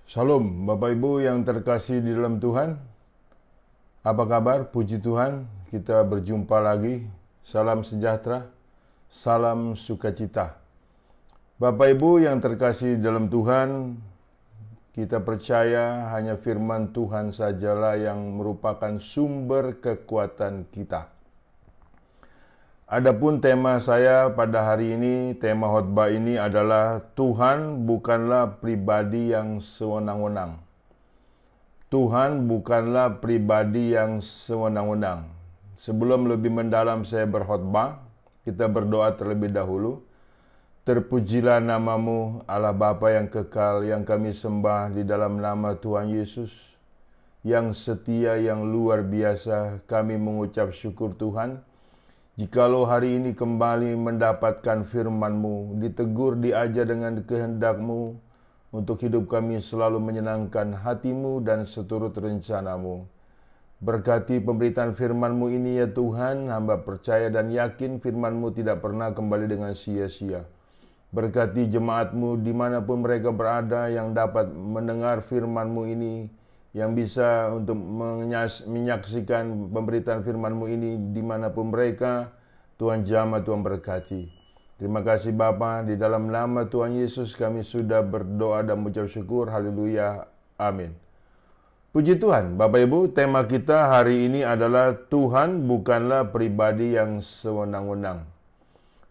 Shalom, Bapak Ibu yang terkasih di dalam Tuhan. Apa kabar? Puji Tuhan, kita berjumpa lagi. Salam sejahtera, salam sukacita. Bapak Ibu yang terkasih di dalam Tuhan, kita percaya hanya firman Tuhan sajalah yang merupakan sumber kekuatan kita. Adapun tema saya pada hari ini, tema khotbah ini adalah Tuhan bukanlah pribadi yang sewenang-wenang. Tuhan bukanlah pribadi yang sewenang-wenang. Sebelum lebih mendalam saya berkhotbah, kita berdoa terlebih dahulu. Terpujilah namamu Allah Bapa yang kekal, yang kami sembah di dalam nama Tuhan Yesus, yang setia, yang luar biasa. Kami mengucap syukur Tuhan, jikalau hari ini kembali mendapatkan firman-Mu, ditegur, diajar dengan kehendak-Mu, untuk hidup kami selalu menyenangkan hati-Mu dan seturut rencana-Mu. Berkati pemberitaan firman-Mu ini ya Tuhan, hamba percaya dan yakin firman-Mu tidak pernah kembali dengan sia-sia. Berkati jemaat-Mu dimanapun mereka berada yang dapat mendengar firman-Mu ini, yang bisa untuk menyaksikan pemberitaan firman-Mu ini dimanapun mereka. Tuhan jamah, Tuhan berkati. Terima kasih Bapa, di dalam nama Tuhan Yesus kami sudah berdoa dan mengucap syukur. Haleluya, amin. Puji Tuhan, Bapak Ibu, tema kita hari ini adalah Tuhan bukanlah pribadi yang sewenang-wenang.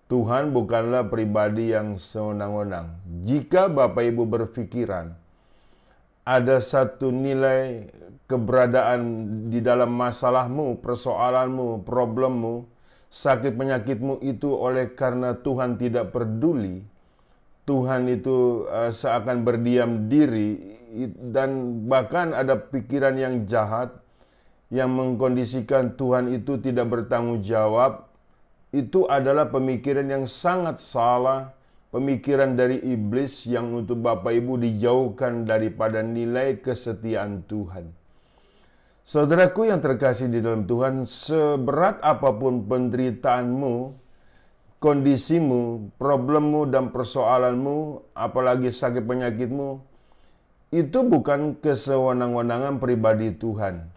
Tuhan bukanlah pribadi yang sewenang-wenang. Jika Bapak Ibu berpikiran ada satu nilai keberadaan di dalam masalahmu, persoalanmu, problemmu, sakit penyakitmu itu oleh karena Tuhan tidak peduli, Tuhan itu seakan berdiam diri, dan bahkan ada pikiran yang jahat yang mengkondisikan Tuhan itu tidak bertanggung jawab, itu adalah pemikiran yang sangat salah. Pemikiran dari iblis yang untuk Bapak Ibu dijauhkan daripada nilai kesetiaan Tuhan. Saudaraku yang terkasih di dalam Tuhan, seberat apapun penderitaanmu, kondisimu, problemmu dan persoalanmu, apalagi sakit penyakitmu, itu bukan kesewenang-wenangan pribadi Tuhan.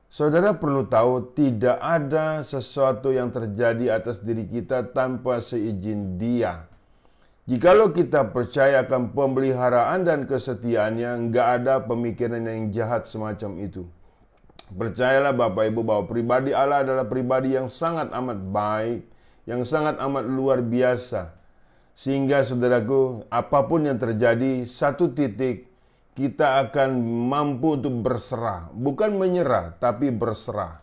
Saudara perlu tahu, tidak ada sesuatu yang terjadi atas diri kita tanpa seizin Dia. Jikalau kita percaya akan pemeliharaan dan kesetiaannya, enggak ada pemikiran yang jahat semacam itu. Percayalah Bapak Ibu bahwa pribadi Allah adalah pribadi yang sangat amat baik, yang sangat amat luar biasa. Sehingga saudaraku, apapun yang terjadi, satu titik kita akan mampu untuk berserah. Bukan menyerah, tapi berserah.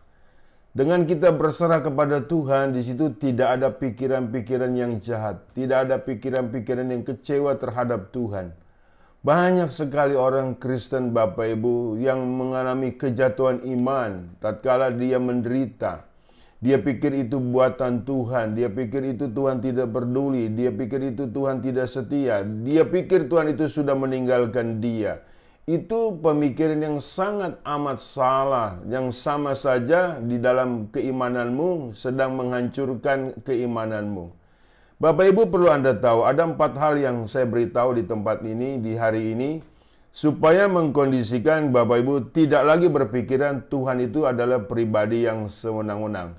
Dengan kita berserah kepada Tuhan, di situ tidak ada pikiran-pikiran yang jahat, tidak ada pikiran-pikiran yang kecewa terhadap Tuhan. Banyak sekali orang Kristen Bapak Ibu yang mengalami kejatuhan iman tatkala dia menderita. Dia pikir itu buatan Tuhan, dia pikir itu Tuhan tidak peduli, dia pikir itu Tuhan tidak setia, dia pikir Tuhan itu sudah meninggalkan dia. Itu pemikiran yang sangat amat salah, yang sama saja di dalam keimananmu sedang menghancurkan keimananmu. Bapak Ibu perlu Anda tahu, ada 4 hal yang saya beritahu di tempat ini, di hari ini, supaya mengkondisikan Bapak Ibu tidak lagi berpikiran Tuhan itu adalah pribadi yang sewenang-wenang.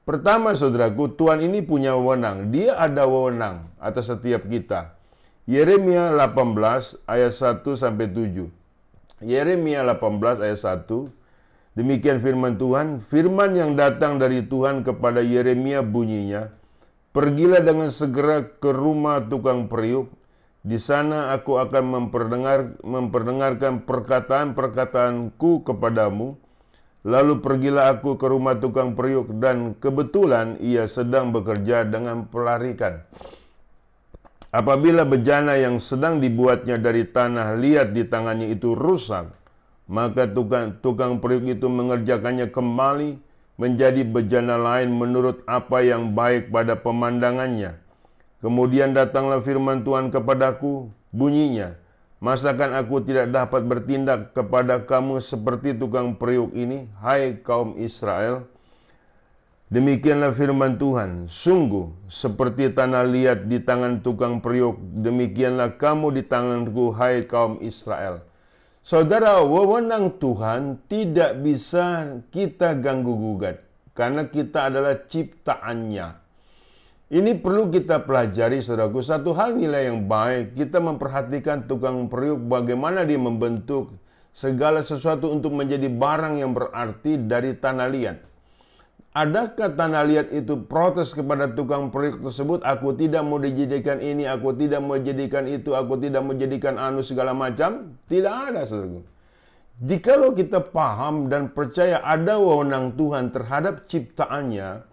Pertama saudaraku, Tuhan ini punya wewenang, Dia ada wewenang atas setiap kita. Yeremia 18 ayat 1-7. Yeremia 18 ayat 1. Demikian firman Tuhan, firman yang datang dari Tuhan kepada Yeremia bunyinya, pergilah dengan segera ke rumah tukang periuk. Di sana aku akan memperdengarkan perkataan-perkataanku kepadamu. Lalu pergilah aku ke rumah tukang periuk, dan kebetulan ia sedang bekerja dengan pelarikan. Apabila bejana yang sedang dibuatnya dari tanah liat di tangannya itu rusak, maka tukang periuk itu mengerjakannya kembali menjadi bejana lain menurut apa yang baik pada pemandangannya. Kemudian datanglah firman Tuhan kepadaku, bunyinya, masakan aku tidak dapat bertindak kepada kamu seperti tukang periuk ini, hai kaum Israel? Demikianlah firman Tuhan, sungguh seperti tanah liat di tangan tukang periuk, demikianlah kamu di tanganku, hai kaum Israel. Saudara, wewenang Tuhan tidak bisa kita ganggu-gugat karena kita adalah ciptaannya. Ini perlu kita pelajari, saudaraku. Satu hal nilai yang baik, kita memperhatikan tukang periuk bagaimana dia membentuk segala sesuatu untuk menjadi barang yang berarti dari tanah liat. Adakah tanah liat itu protes kepada tukang periuk tersebut? Aku tidak mau dijadikan ini, aku tidak mau jadikan itu, aku tidak mau jadikan anu segala macam. Tidak ada, saudaraku. Jikalau kita paham dan percaya ada wewenang Tuhan terhadap ciptaannya,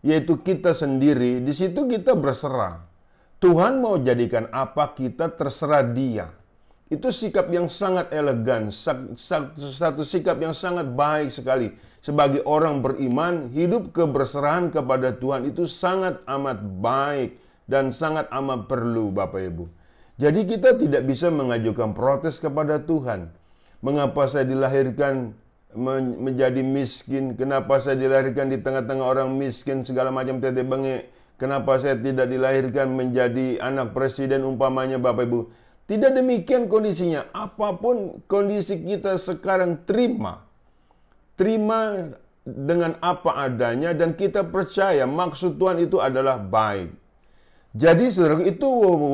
yaitu kita sendiri, di situ kita berserah. Tuhan mau jadikan apa, kita terserah Dia. Itu sikap yang sangat elegan, satu sikap yang sangat baik sekali. Sebagai orang beriman, hidup keberserahan kepada Tuhan itu sangat amat baik dan sangat amat perlu, Bapak Ibu. Jadi kita tidak bisa mengajukan protes kepada Tuhan. Mengapa saya dilahirkan menjadi miskin? Kenapa saya dilahirkan di tengah-tengah orang miskin segala macam tete bengek? Kenapa saya tidak dilahirkan menjadi anak presiden umpamanya, Bapak Ibu? Tidak demikian kondisinya. Apapun kondisi kita sekarang, terima dengan apa adanya, dan kita percaya maksud Tuhan itu adalah baik. Jadi saudara, itu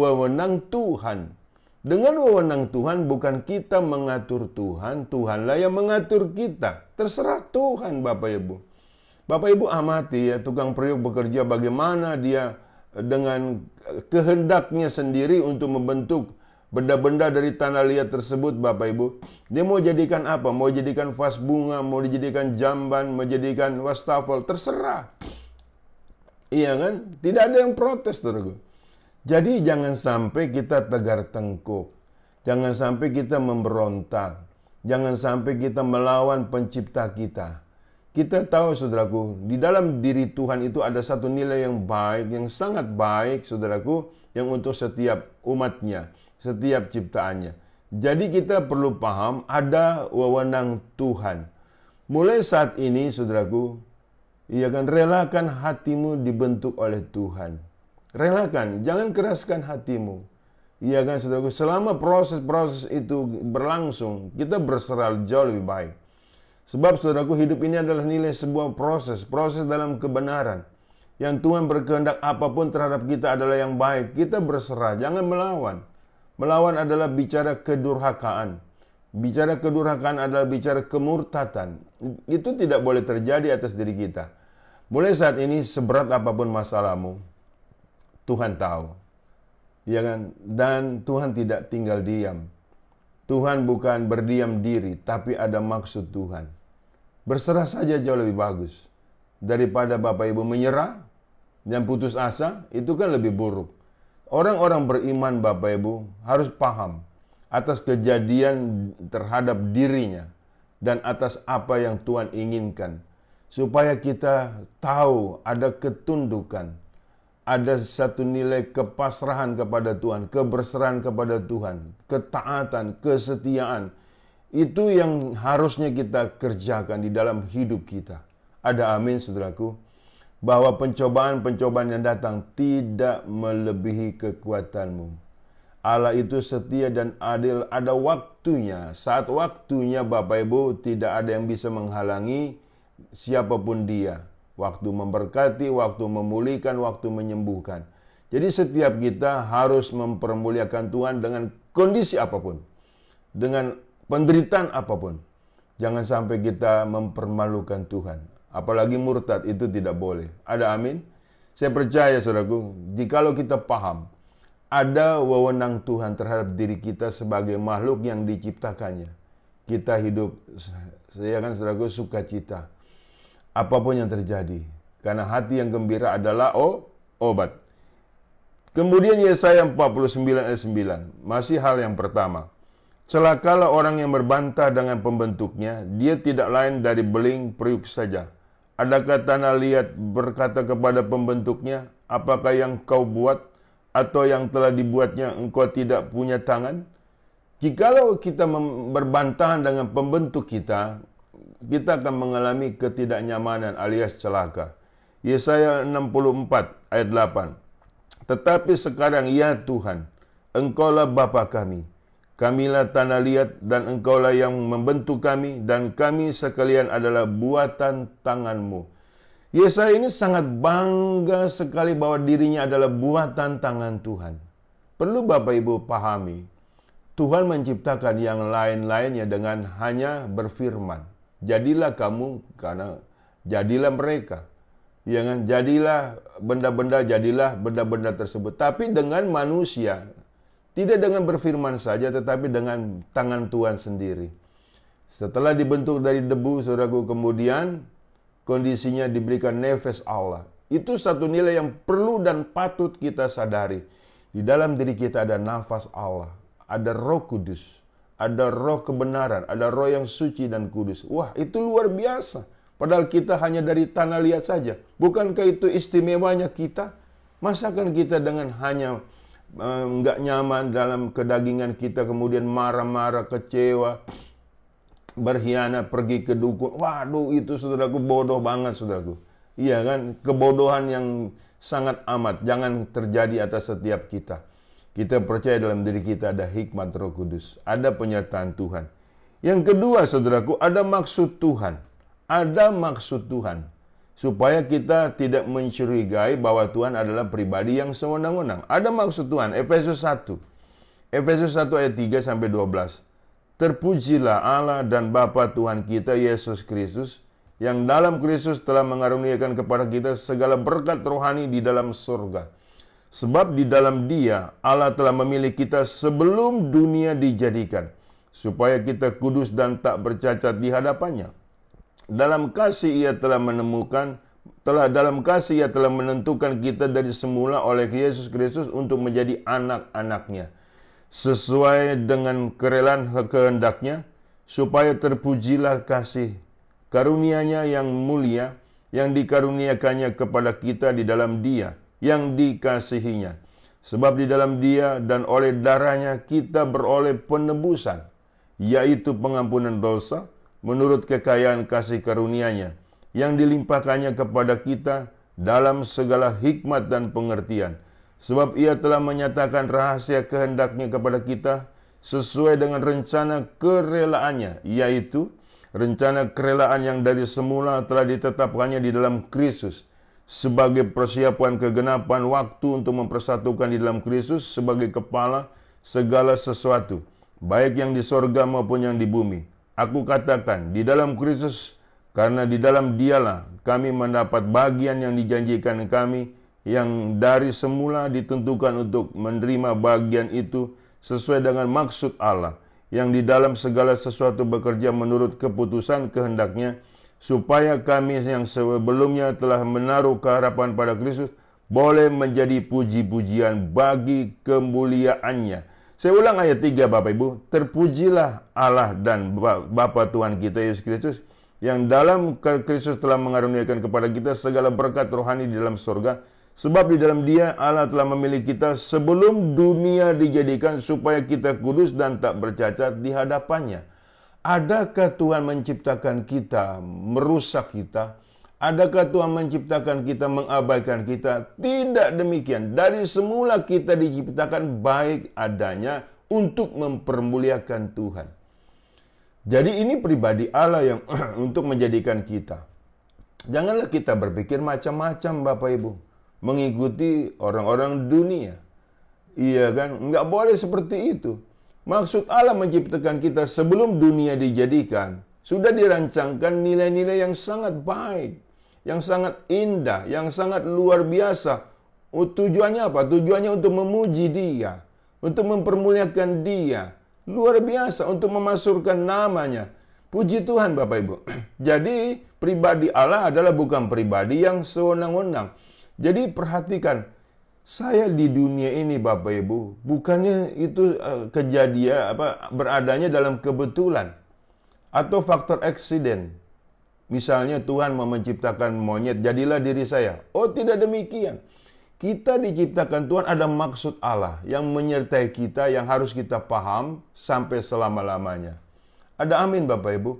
wewenang Tuhan. Dengan wewenang Tuhan, bukan kita mengatur Tuhan, Tuhanlah yang mengatur kita. Terserah Tuhan, Bapak Ibu. Bapak Ibu amati ya, tukang periuk bekerja bagaimana dia dengan kehendaknya sendiri untuk membentuk benda-benda dari tanah liat tersebut, Bapak Ibu. Dia mau jadikan apa? Mau jadikan vas bunga, mau dijadikan jamban, mau jadikan wastafel, terserah. Iya kan? Tidak ada yang protes, saudaraku. Jadi jangan sampai kita tegar tengkuk. Jangan sampai kita memberontak. Jangan sampai kita melawan pencipta kita. Kita tahu, saudaraku, di dalam diri Tuhan itu ada satu nilai yang baik, yang sangat baik, saudaraku, yang untuk setiap umatnya, setiap ciptaannya. Jadi kita perlu paham ada wewenang Tuhan. Mulai saat ini, saudaraku, ia akan relakan hatimu dibentuk oleh Tuhan. Relakan, jangan keraskan hatimu. Iya kan, saudaraku, selama proses-proses itu berlangsung, kita berserah jauh lebih baik. Sebab, saudaraku, hidup ini adalah nilai sebuah proses dalam kebenaran. Yang Tuhan berkehendak apapun terhadap kita adalah yang baik. Kita berserah, jangan melawan. Melawan adalah bicara kedurhakaan. Bicara kedurhakaan adalah bicara kemurtatan. Itu tidak boleh terjadi atas diri kita. Mulai saat ini, seberat apapun masalahmu, Tuhan tahu. Ya kan? Dan Tuhan tidak tinggal diam. Tuhan bukan berdiam diri, tapi ada maksud Tuhan. Berserah saja jauh lebih bagus. Daripada Bapak Ibu menyerah dan putus asa, itu kan lebih buruk. Orang-orang beriman, Bapak Ibu, harus paham atas kejadian terhadap dirinya dan atas apa yang Tuhan inginkan. Supaya kita tahu ada ketundukan, ada satu nilai kepasrahan kepada Tuhan, keberserahan kepada Tuhan, ketaatan, kesetiaan. Itu yang harusnya kita kerjakan di dalam hidup kita. Ada amin, saudaraku? Bahwa pencobaan-pencobaan yang datang tidak melebihi kekuatanmu. Allah itu setia dan adil, ada waktunya. Saat waktunya, Bapak Ibu, tidak ada yang bisa menghalangi siapapun dia. Waktu memberkati, waktu memulihkan, waktu menyembuhkan. Jadi setiap kita harus mempermuliakan Tuhan dengan kondisi apapun. Dengan penderitaan apapun. Jangan sampai kita mempermalukan Tuhan. Apalagi murtad, itu tidak boleh. Ada amin? Saya percaya, saudaraku, jikalau kita paham, ada wewenang Tuhan terhadap diri kita sebagai makhluk yang diciptakannya. Kita hidup, saya kan saudaraku, sukacita. Apapun yang terjadi. Karena hati yang gembira adalah obat. Kemudian Yesaya 49 ayat 9. Masih hal yang pertama. Celakalah orang yang berbantah dengan pembentuknya. Dia tidak lain dari beling periuk saja. Adakah tanah liat berkata kepada pembentuknya, apakah yang kau buat? Atau yang telah dibuatnya engkau tidak punya tangan? Jikalau kita berbantahan dengan pembentuk kita akan mengalami ketidaknyamanan alias celaka. Yesaya 64 ayat 8. Tetapi sekarang ya Tuhan, Engkaulah Bapa kami. Kamilah tanah liat dan engkaulah yang membentuk kami, dan kami sekalian adalah buatan tanganmu. Yesaya ini sangat bangga sekali bahwa dirinya adalah buatan tangan Tuhan. Perlu Bapak Ibu pahami, Tuhan menciptakan yang lain-lainnya dengan hanya berfirman. Jadilah kamu, karena jadilah mereka. Ya kan? Jadilah benda-benda tersebut. Tapi dengan manusia, tidak dengan berfirman saja, tetapi dengan tangan Tuhan sendiri. Setelah dibentuk dari debu, saudaraku, kemudian kondisinya diberikan nefas Allah. Itu satu nilai yang perlu dan patut kita sadari. Di dalam diri kita ada nafas Allah, ada Roh Kudus, ada Roh kebenaran, ada Roh yang suci dan kudus. Wah, itu luar biasa. Padahal kita hanya dari tanah liat saja. Bukankah itu istimewanya kita? Masakan kita dengan hanya nggak nyaman dalam kedagingan kita, kemudian marah-marah, kecewa, berkhianat, pergi ke dukun. Waduh, itu saudaraku bodoh banget, saudaraku. Iya kan? Kebodohan yang sangat amat jangan terjadi atas setiap kita. Kita percaya dalam diri kita ada hikmat Roh Kudus, ada penyertaan Tuhan. Yang kedua, saudaraku, ada maksud Tuhan. Ada maksud Tuhan. Supaya kita tidak mencurigai bahwa Tuhan adalah pribadi yang sewenang-wenang. Ada maksud Tuhan. Efesus 1. Efesus 1 ayat 3 sampai 12. Terpujilah Allah dan Bapa Tuhan kita Yesus Kristus, yang dalam Kristus telah mengaruniakan kepada kita segala berkat rohani di dalam surga. Sebab di dalam Dia Allah telah memilih kita sebelum dunia dijadikan, supaya kita kudus dan tak bercacat di hadapannya. Dalam kasih Ia telah menentukan kita dari semula oleh Yesus Kristus untuk menjadi anak-anak-Nya, sesuai dengan kerelaan kehendak-Nya, supaya terpujilah kasih karunia-Nya yang mulia, yang dikaruniakannya kepada kita di dalam Dia, yang dikasihinya. Sebab di dalam Dia dan oleh darah-Nya kita beroleh penebusan, yaitu pengampunan dosa, menurut kekayaan kasih karunia-Nya, yang dilimpahkannya kepada kita dalam segala hikmat dan pengertian. Sebab Ia telah menyatakan rahasia kehendak-Nya kepada kita, sesuai dengan rencana kerelaannya, yaitu rencana kerelaan yang dari semula telah ditetapkannya di dalam Kristus, sebagai persiapan kegenapan waktu untuk mempersatukan di dalam Kristus sebagai kepala segala sesuatu, baik yang di sorga maupun yang di bumi. Aku katakan, di dalam Kristus, karena di dalam Dialah kami mendapat bagian yang dijanjikan kami, yang dari semula ditentukan untuk menerima bagian itu sesuai dengan maksud Allah, yang di dalam segala sesuatu bekerja menurut keputusan kehendak-Nya, supaya kami yang sebelumnya telah menaruh keharapan pada Kristus boleh menjadi puji-pujian bagi kemuliaan-Nya. Saya ulang ayat 3, Bapak Ibu. Terpujilah Allah dan Bapa Tuhan kita Yesus Kristus, yang dalam Kristus telah mengaruniakan kepada kita segala berkat rohani di dalam surga. Sebab di dalam Dia Allah telah memilih kita sebelum dunia dijadikan, supaya kita kudus dan tak bercacat di hadapannya. Adakah Tuhan menciptakan kita merusak kita? Adakah Tuhan menciptakan kita mengabaikan kita? Tidak demikian. Dari semula kita diciptakan baik adanya untuk mempermuliakan Tuhan. Jadi ini pribadi Allah yang untuk menjadikan kita. Janganlah kita berpikir macam-macam, Bapak Ibu, mengikuti orang-orang dunia. Iya kan? Enggak boleh seperti itu. Maksud Allah menciptakan kita sebelum dunia dijadikan, sudah dirancangkan nilai-nilai yang sangat baik, yang sangat indah, yang sangat luar biasa. Tujuannya apa? Tujuannya untuk memuji Dia, untuk mempermuliakan Dia. Luar biasa, untuk memasukkan namanya. Puji Tuhan, Bapak Ibu. Jadi, pribadi Allah adalah bukan pribadi yang sewenang-wenang. Jadi, perhatikan, saya di dunia ini, Bapak Ibu, bukannya itu kejadian beradanya dalam kebetulan atau faktor eksiden. Misalnya Tuhan mau menciptakan monyet, jadilah diri saya. Oh, tidak demikian. Kita diciptakan Tuhan, ada maksud Allah yang menyertai kita, yang harus kita paham sampai selama-lamanya. Ada amin, Bapak Ibu.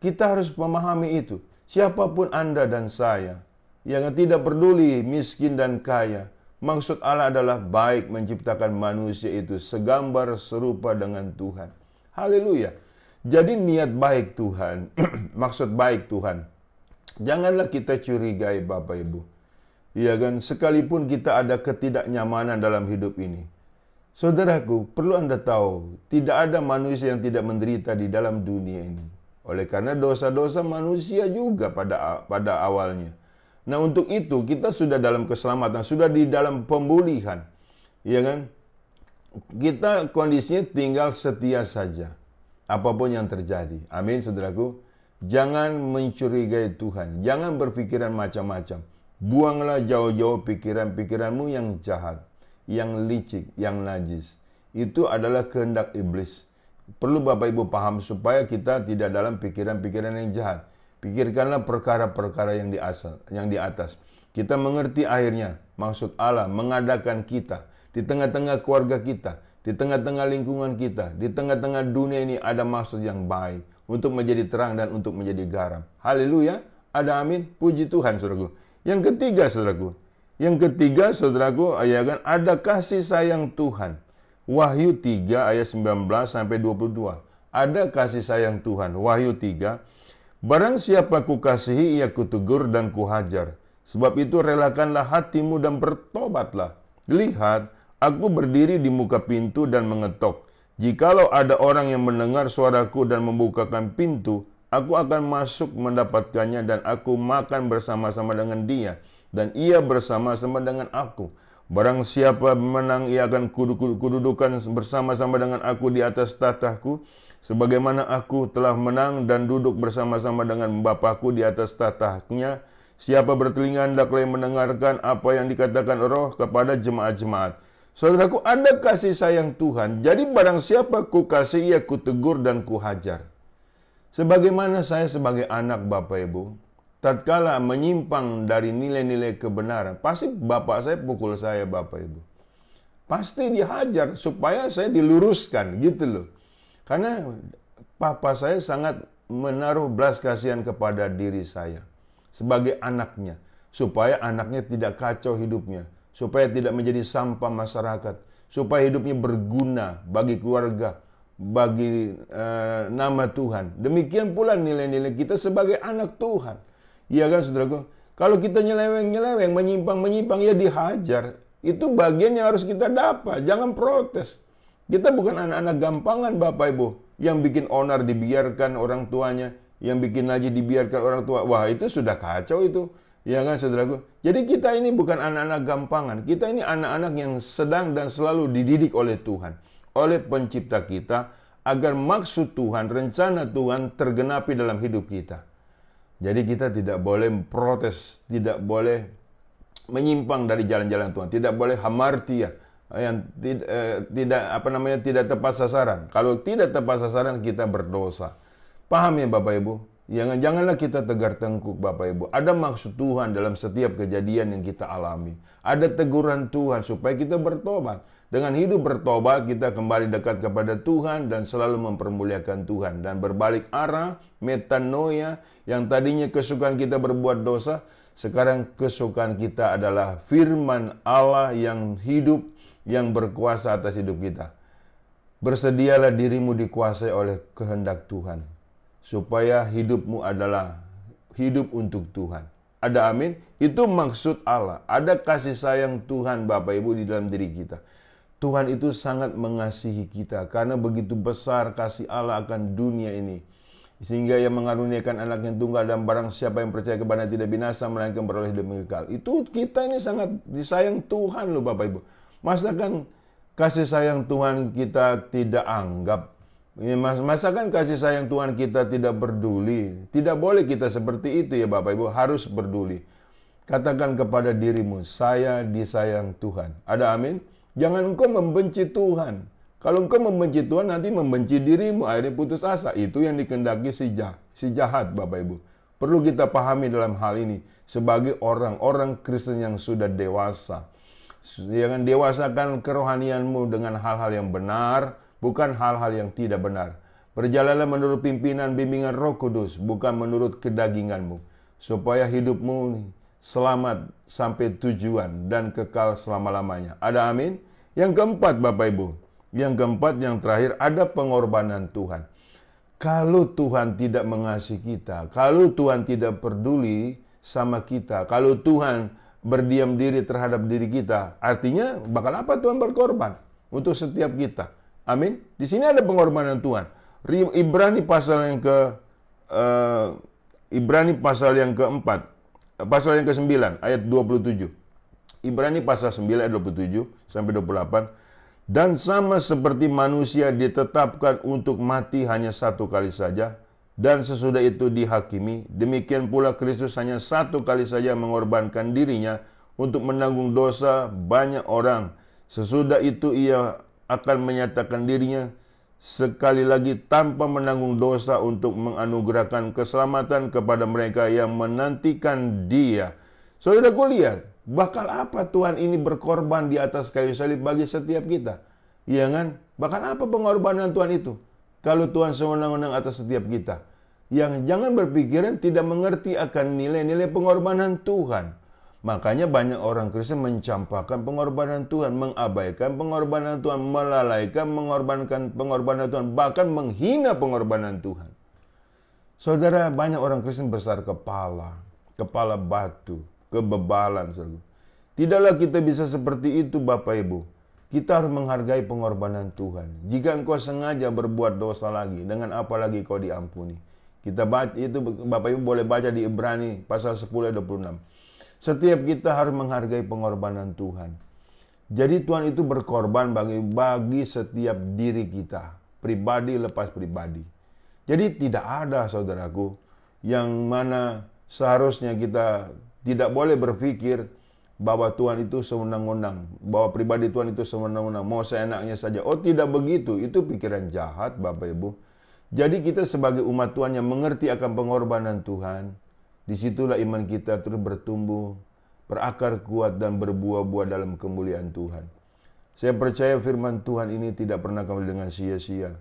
Kita harus memahami itu. Siapapun Anda dan saya, yang tidak peduli miskin dan kaya, Maksud Allah adalah baik menciptakan manusia itu segambar serupa dengan Tuhan. Haleluya. Jadi niat baik Tuhan, maksud baik Tuhan. Janganlah kita curigai Bapak Ibu. Iya kan, sekalipun kita ada ketidaknyamanan dalam hidup ini. Saudaraku, perlu Anda tahu, tidak ada manusia yang tidak menderita di dalam dunia ini. Oleh karena dosa-dosa manusia juga pada awalnya. Nah, untuk itu kita sudah dalam keselamatan, sudah di dalam pemulihan. Ya kan? Kita kondisinya tinggal setia saja. Apapun yang terjadi. Amin, saudaraku. Jangan mencurigai Tuhan. Jangan berpikiran macam-macam. Buanglah jauh-jauh pikiran-pikiranmu yang jahat, yang licik, yang najis. Itu adalah kehendak iblis. Perlu Bapak Ibu paham supaya kita tidak dalam pikiran-pikiran yang jahat. Pikirkanlah perkara-perkara yang di atas. Kita mengerti akhirnya maksud Allah mengadakan kita di tengah-tengah keluarga kita, di tengah-tengah lingkungan kita, di tengah-tengah dunia ini ada maksud yang baik untuk menjadi terang dan untuk menjadi garam. Haleluya. Ada amin. Puji Tuhan, saudaraku. Yang ketiga, saudaraku, ya kan, ada kasih sayang Tuhan. Wahyu 3 ayat 19 sampai 22. Ada kasih sayang Tuhan. Wahyu 3. Barang siapa kukasihi, ia kutegur dan kuhajar. Sebab itu relakanlah hatimu dan bertobatlah. Lihat, aku berdiri di muka pintu dan mengetok. Jikalau ada orang yang mendengar suaraku dan membukakan pintu, aku akan masuk mendapatkannya dan aku makan bersama-sama dengan dia. Dan ia bersama-sama dengan aku. Barang siapa menang, ia akan kududukan bersama-sama dengan aku di atas tahtaku. Sebagaimana aku telah menang dan duduk bersama-sama dengan Bapakku di atas tahtanya. Siapa bertelinga hendaklah mendengarkan apa yang dikatakan Roh kepada jemaat-jemaat. Saudaraku, ada kasih sayang Tuhan. Jadi barang siapa kukasih, ia kutegur dan kuhajar. Sebagaimana saya sebagai anak Bapak Ibu, tatkala menyimpang dari nilai-nilai kebenaran, pasti Bapak saya pukul saya Bapak Ibu. Pasti dihajar supaya saya diluruskan gitu loh. Karena papa saya sangat menaruh belas kasihan kepada diri saya sebagai anaknya, supaya anaknya tidak kacau hidupnya, supaya tidak menjadi sampah masyarakat, supaya hidupnya berguna bagi keluarga, bagi nama Tuhan. Demikian pula nilai-nilai kita sebagai anak Tuhan. Iya kan, saudaraku? Kalau kita nyeleweng-nyeleweng, menyimpang-menyimpang, ya dihajar. Itu bagian yang harus kita dapat. Jangan protes. Kita bukan anak-anak gampangan Bapak Ibu. Yang bikin onar dibiarkan orang tuanya. Yang bikin najis dibiarkan orang tua. Wah, itu sudah kacau itu. Ya kan, saudaraku? Jadi kita ini bukan anak-anak gampangan. Kita ini anak-anak yang sedang dan selalu dididik oleh Tuhan. Oleh pencipta kita. Agar maksud Tuhan, rencana Tuhan tergenapi dalam hidup kita. Jadi kita tidak boleh protes. Tidak boleh menyimpang dari jalan-jalan Tuhan. Tidak boleh hamartia. Yang tidak tepat sasaran. Kalau tidak tepat sasaran, kita berdosa. Paham ya Bapak Ibu? Janganlah kita tegar tengkuk Bapak Ibu. Ada maksud Tuhan dalam setiap kejadian yang kita alami. Ada teguran Tuhan supaya kita bertobat. Dengan hidup bertobat, kita kembali dekat kepada Tuhan dan selalu mempermuliakan Tuhan. Dan berbalik arah, metanoia, yang tadinya kesukaan kita berbuat dosa, sekarang kesukaan kita adalah firman Allah yang hidup, yang berkuasa atas hidup kita. Bersedialah dirimu dikuasai oleh kehendak Tuhan, supaya hidupmu adalah hidup untuk Tuhan. Ada amin? Itu maksud Allah. Ada kasih sayang Tuhan Bapak Ibu di dalam diri kita. Tuhan itu sangat mengasihi kita, karena begitu besar kasih Allah akan dunia ini, sehingga ia mengaruniakan anak yang tunggal, dan barang siapa yang percaya kepada tidak binasa melainkan beroleh hidup kekal. Itu kita ini sangat disayang Tuhan loh Bapak Ibu. Masakan kasih sayang Tuhan kita tidak anggap? Masakan kasih sayang Tuhan kita tidak peduli? Tidak boleh kita seperti itu ya Bapak Ibu. Harus peduli. Katakan kepada dirimu, saya disayang Tuhan. Ada amin? Jangan engkau membenci Tuhan. Kalau engkau membenci Tuhan, nanti membenci dirimu, akhirnya putus asa. Itu yang dikehendaki si jahat Bapak Ibu. Perlu kita pahami dalam hal ini sebagai orang Kristen yang sudah dewasa. Jangan dewasakan kerohanianmu dengan hal-hal yang benar, bukan hal-hal yang tidak benar. Berjalanlah menurut pimpinan bimbingan Roh Kudus, bukan menurut kedaginganmu, supaya hidupmu selamat sampai tujuan dan kekal selama-lamanya. Ada amin? Yang keempat, Bapak Ibu. Yang keempat, yang terakhir, ada pengorbanan Tuhan. Kalau Tuhan tidak mengasihi kita, kalau Tuhan tidak peduli sama kita, kalau Tuhan berdiam diri terhadap diri kita, artinya bakal apa Tuhan berkorban untuk setiap kita? Amin. Di sini ada pengorbanan Tuhan. Ibrani pasal yang keempat, pasal yang ke-9 ayat 27. Ibrani pasal 9 ayat 27 sampai 28. Dan sama seperti manusia ditetapkan untuk mati hanya satu kali saja, dan sesudah itu dihakimi, demikian pula Kristus hanya satu kali saja mengorbankan dirinya untuk menanggung dosa banyak orang. Sesudah itu ia akan menyatakan dirinya sekali lagi tanpa menanggung dosa untuk menganugerahkan keselamatan kepada mereka yang menantikan Dia. Saudaraku lihat, bakal apa Tuhan ini berkorban di atas kayu salib bagi setiap kita? Iya kan? Bakal apa pengorbanan Tuhan itu? Kalau Tuhan sewenang-wenang atas setiap kita. Yang jangan berpikiran tidak mengerti akan nilai-nilai pengorbanan Tuhan. Makanya banyak orang Kristen mencampakkan pengorbanan Tuhan, mengabaikan pengorbanan Tuhan, melalaikan mengorbankan pengorbanan Tuhan, bahkan menghina pengorbanan Tuhan. Saudara, banyak orang Kristen besar kepala batu, kebebalan. Saudara. Tidaklah kita bisa seperti itu, Bapak Ibu. Kita harus menghargai pengorbanan Tuhan. Jika engkau sengaja berbuat dosa lagi, dengan apa lagi kau diampuni? Kita baca itu, Bapak Ibu boleh baca di Ibrani pasal 10 ayat 26. Setiap kita harus menghargai pengorbanan Tuhan. Jadi Tuhan itu berkorban bagi setiap diri kita, pribadi lepas pribadi. Jadi tidak ada, saudaraku, yang mana seharusnya kita tidak boleh berpikir bahwa Tuhan itu sewenang-wenang, bahwa pribadi Tuhan itu sewenang-wenang, mau seenaknya saja. Oh, tidak begitu, itu pikiran jahat, Bapak Ibu. Jadi kita sebagai umat Tuhan yang mengerti akan pengorbanan Tuhan, disitulah iman kita terus bertumbuh, berakar kuat dan berbuah-buah dalam kemuliaan Tuhan. Saya percaya firman Tuhan ini tidak pernah kembali dengan sia-sia.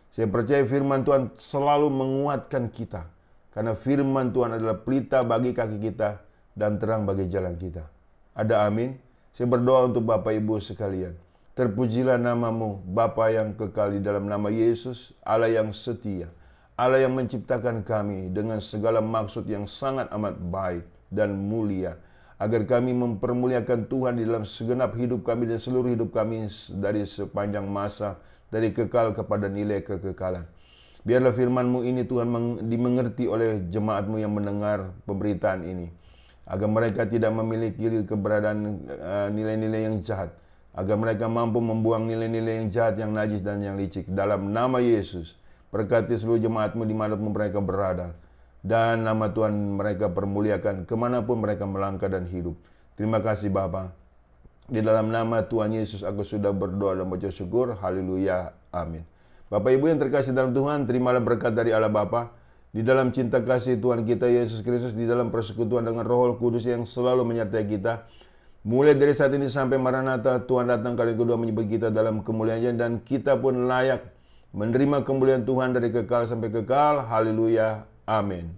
Saya percaya firman Tuhan selalu menguatkan kita. Karena firman Tuhan adalah pelita bagi kaki kita dan terang bagi jalan kita. Ada amin? Saya berdoa untuk Bapak Ibu sekalian. Terpujilah namamu, Bapa yang kekal, di dalam nama Yesus, Allah yang setia. Allah yang menciptakan kami dengan segala maksud yang sangat amat baik dan mulia. Agar kami mempermuliakan Tuhan di dalam segenap hidup kami dan seluruh hidup kami dari sepanjang masa, dari kekal kepada nilai kekekalan. Biarlah firman-Mu ini Tuhan dimengerti oleh jemaat-Mu yang mendengar pemberitaan ini. Agar mereka tidak memiliki keberadaan nilai-nilai yang jahat. Agar mereka mampu membuang nilai-nilai yang jahat, yang najis dan yang licik. Dalam nama Yesus, berkati seluruh jemaat-Mu dimanapun mereka berada. Dan nama Tuhan mereka permuliakan kemanapun mereka melangkah dan hidup. Terima kasih Bapa. Di dalam nama Tuhan Yesus aku sudah berdoa dan mengucap syukur. Haleluya. Amin. Bapak Ibu yang terkasih dalam Tuhan, terimalah berkat dari Allah Bapa. Di dalam cinta kasih Tuhan kita Yesus Kristus, di dalam persekutuan dengan Roh Kudus yang selalu menyertai kita. Mulai dari saat ini sampai Maranatha, Tuhan datang kali kedua menyebut kita dalam kemuliaan-Nya, dan kita pun layak menerima kemuliaan Tuhan dari kekal sampai kekal. Haleluya. Amin.